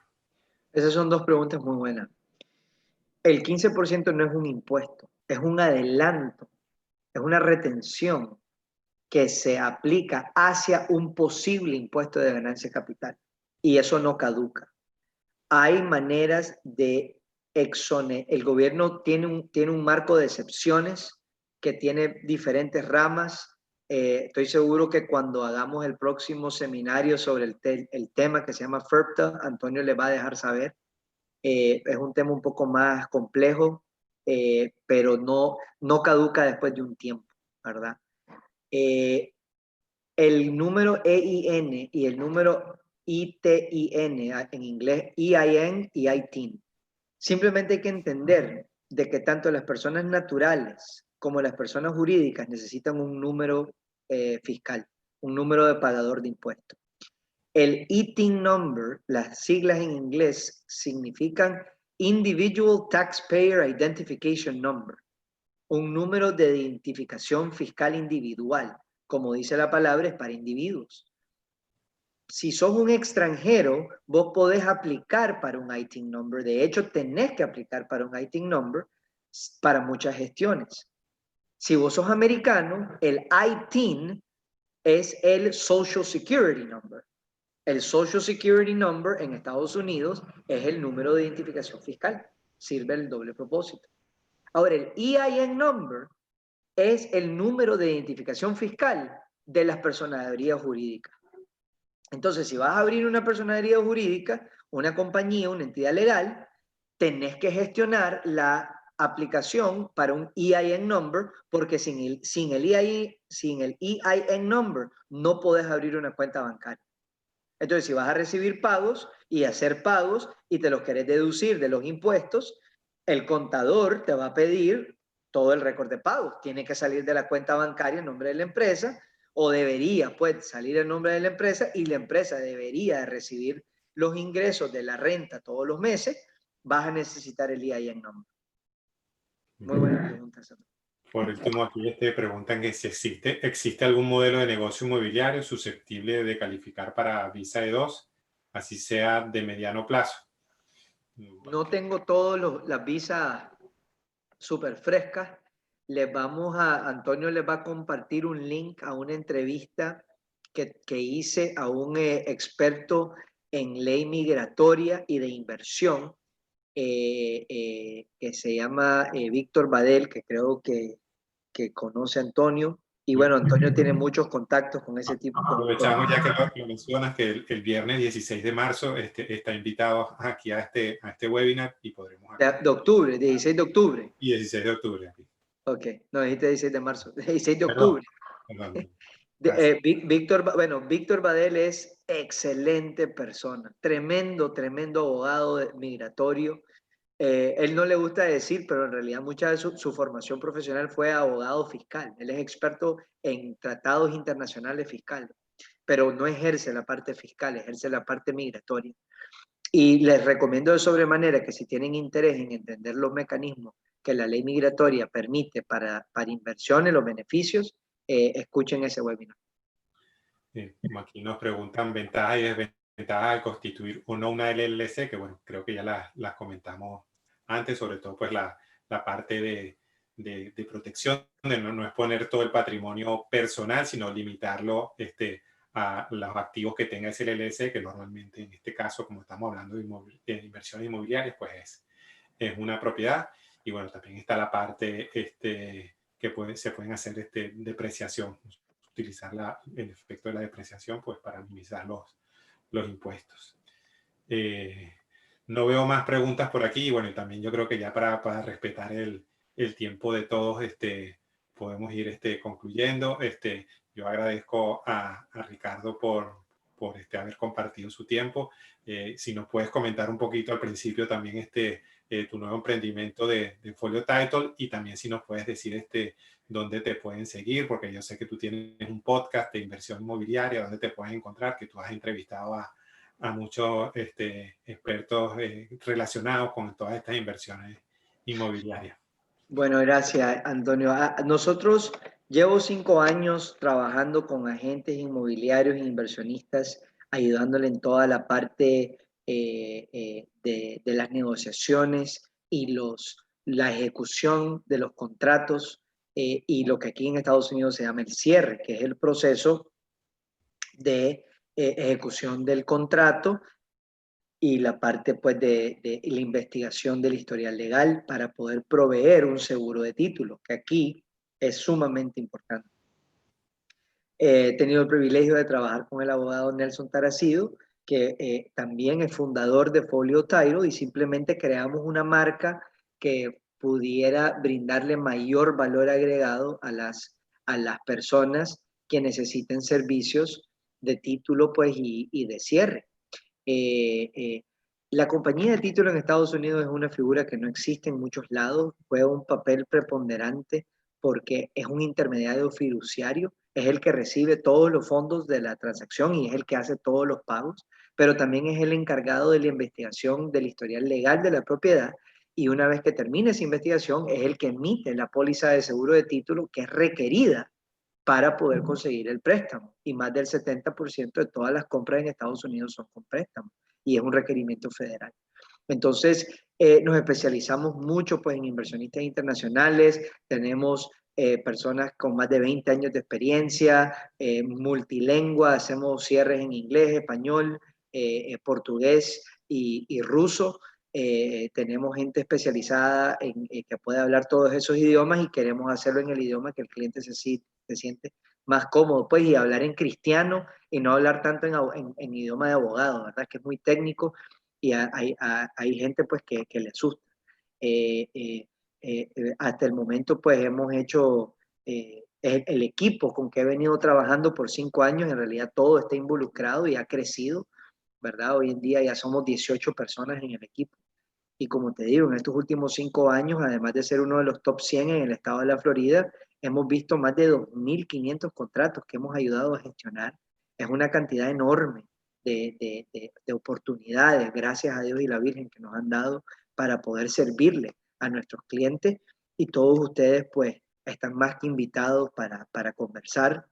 Esas son dos preguntas muy buenas. El 15% no es un impuesto, es un adelanto, es una retención que se aplica hacia un posible impuesto de ganancia capital. Y eso no caduca. Hay maneras de exonerar. El gobierno tiene un marco de excepciones que tiene diferentes ramas. Estoy seguro que cuando hagamos el próximo seminario sobre el tema que se llama FERPTA, Antonio le va a dejar saber. Es un tema un poco más complejo, pero no caduca después de un tiempo, ¿verdad? Eh, el número EIN y el número ITIN, en inglés EIN y ITIN. Simplemente hay que entender de que tanto las personas naturales como las personas jurídicas necesitan un número fiscal, un número de pagador de impuestos. El ITIN number, las siglas en inglés, significan Individual Taxpayer Identification Number, un número de identificación fiscal individual. Como dice la palabra, es para individuos. Si sos un extranjero, vos podés aplicar para un ITIN number. De hecho, tenés que aplicar para un ITIN number para muchas gestiones. Si vos sos americano, el ITIN es el Social Security Number. El Social Security Number en Estados Unidos es el número de identificación fiscal. Sirve el doble propósito. Ahora, el EIN Number es el número de identificación fiscal de las personerías jurídicas. Entonces, si vas a abrir una personería jurídica, una compañía, una entidad legal, tenés que gestionar la aplicación para un EIN number, porque sin el EIN number no podés abrir una cuenta bancaria. Entonces, si vas a recibir pagos y hacer pagos y te los querés deducir de los impuestos, el contador te va a pedir todo el récord de pagos. Tiene que salir de la cuenta bancaria en nombre de la empresa, o debería, pues, salir en nombre de la empresa, y la empresa debería de recibir los ingresos de la renta todos los meses. Vas a necesitar el EIN number. Muy buena pregunta, Sandra. Por último, aquí te preguntan que si existe algún modelo de negocio inmobiliario susceptible de calificar para visa E2, así sea de mediano plazo. No tengo todas las visas súper frescas. Antonio les va a compartir un link a una entrevista que hice a un experto en ley migratoria y de inversión, que se llama Víctor Badel, que creo que conoce a Antonio. Y bueno, Antonio tiene muchos contactos con ese tipo. Aprovechamos ya que lo mencionas, que el viernes 16 de marzo está invitado aquí a este webinar y podremos... De octubre, 16 de octubre. Y 16 de octubre aquí. Ok, no, dijiste 16 de marzo, 16 de Perdón, octubre. perdón. Víctor Badel es excelente persona, tremendo abogado migratorio. Él no le gusta decir, pero en realidad mucha de su formación profesional fue abogado fiscal. Él es experto en tratados internacionales fiscales, pero no ejerce la parte fiscal, ejerce la parte migratoria. Y les recomiendo de sobremanera que si tienen interés en entender los mecanismos que la ley migratoria permite para inversiones, los beneficios, escuchen ese webinar. Como aquí nos preguntan ventajas y desventajas de constituir o no una LLC, que bueno, creo que ya las comentamos antes, sobre todo pues la parte de protección, de no exponer todo el patrimonio personal, sino limitarlo a los activos que tenga ese LLC, que normalmente en este caso, como estamos hablando de inversiones inmobiliarias, pues es una propiedad. Y bueno, también está la parte que se pueden hacer depreciación, utilizar el efecto de la depreciación pues para minimizar los impuestos. no veo más preguntas por aquí. Bueno, y también yo creo que ya para respetar el tiempo de todos, podemos ir concluyendo. Yo agradezco a Ricardo por haber compartido su tiempo. Si nos puedes comentar un poquito al principio también tu nuevo emprendimiento de Folio Title, y también si nos puedes decir dónde te pueden seguir, porque yo sé que tú tienes un podcast de inversión inmobiliaria, donde te puedes encontrar, que tú has entrevistado a muchos expertos relacionados con todas estas inversiones inmobiliarias. Bueno, gracias, Antonio. Nosotros llevo 5 años trabajando con agentes inmobiliarios e inversionistas, ayudándole en toda la parte de las negociaciones y la ejecución de los contratos y lo que aquí en Estados Unidos se llama el cierre, que es el proceso de ejecución del contrato y la parte pues de la investigación del historial legal para poder proveer un seguro de título, que aquí es sumamente importante. He tenido el privilegio de trabajar con el abogado Nelson Taracido, que también es fundador de Folio Title, y simplemente creamos una marca que pudiera brindarle mayor valor agregado a las personas que necesiten servicios de título pues, y de cierre. Eh, eh, la compañía de título en Estados Unidos es una figura que no existe en muchos lados, juega un papel preponderante porque es un intermediario fiduciario, es el que recibe todos los fondos de la transacción y es el que hace todos los pagos, pero también es el encargado de la investigación del historial legal de la propiedad, y una vez que termine esa investigación es el que emite la póliza de seguro de título que es requerida para poder conseguir el préstamo. Y más del 70% de todas las compras en Estados Unidos son con préstamo y es un requerimiento federal. Entonces, nos especializamos mucho pues, en inversionistas internacionales, tenemos personas con más de 20 años de experiencia, multilingüe, hacemos cierres en inglés, español, portugués y ruso. Tenemos gente especializada que puede hablar todos esos idiomas y queremos hacerlo en el idioma que el cliente se siente más cómodo, pues, y hablar en cristiano y no hablar tanto en idioma de abogado, ¿verdad? Que es muy técnico y hay gente pues que le asusta. Eh, eh, Hasta el momento pues hemos hecho el equipo con que he venido trabajando por 5 años, en realidad todo está involucrado y ha crecido, ¿verdad? Hoy en día ya somos 18 personas en el equipo. Y como te digo, en estos últimos 5 años, además de ser uno de los top 100 en el estado de la Florida, hemos visto más de 2.500 contratos que hemos ayudado a gestionar. Es una cantidad enorme de oportunidades, gracias a Dios y la Virgen, que nos han dado para poder servirle a nuestros clientes. Y todos ustedes, pues, están más que invitados para conversar.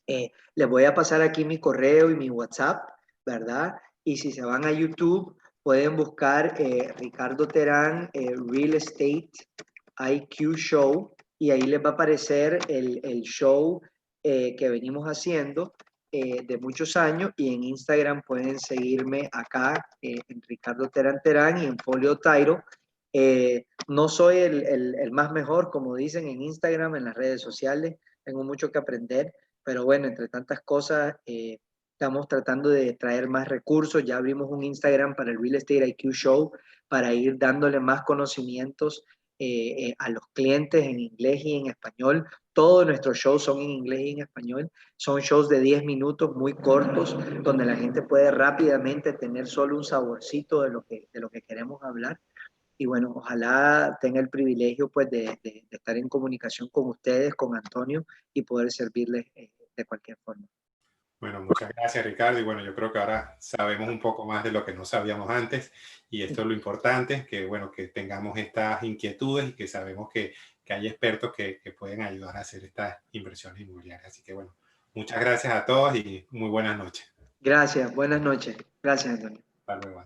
Les voy a pasar aquí mi correo y mi WhatsApp, ¿verdad? Y si se van a YouTube, pueden buscar Ricardo Terán, Real Estate IQ Show, y ahí les va a aparecer el show que venimos haciendo de muchos años, y en Instagram pueden seguirme acá en Ricardo Terán Terán y en Folio Tairo. No soy el más mejor, como dicen en Instagram, en las redes sociales, tengo mucho que aprender, pero bueno, entre tantas cosas, estamos tratando de traer más recursos. Ya abrimos un Instagram para el Real Estate IQ Show para ir dándole más conocimientos a los clientes en inglés y en español. Todos nuestros shows son en inglés y en español. Son shows de 10 minutos muy cortos, donde la gente puede rápidamente tener solo un saborcito de lo que queremos hablar. Y bueno, ojalá tenga el privilegio pues de estar en comunicación con ustedes, con Antonio, y poder servirles de cualquier forma. Bueno, muchas gracias, Ricardo. Y bueno, yo creo que ahora sabemos un poco más de lo que no sabíamos antes. Y esto es lo importante, que bueno, que tengamos estas inquietudes y que sabemos que hay expertos que pueden ayudar a hacer estas inversiones inmobiliarias. Así que bueno, muchas gracias a todos y muy buenas noches. Gracias, buenas noches. Gracias, Antonio. Hasta luego.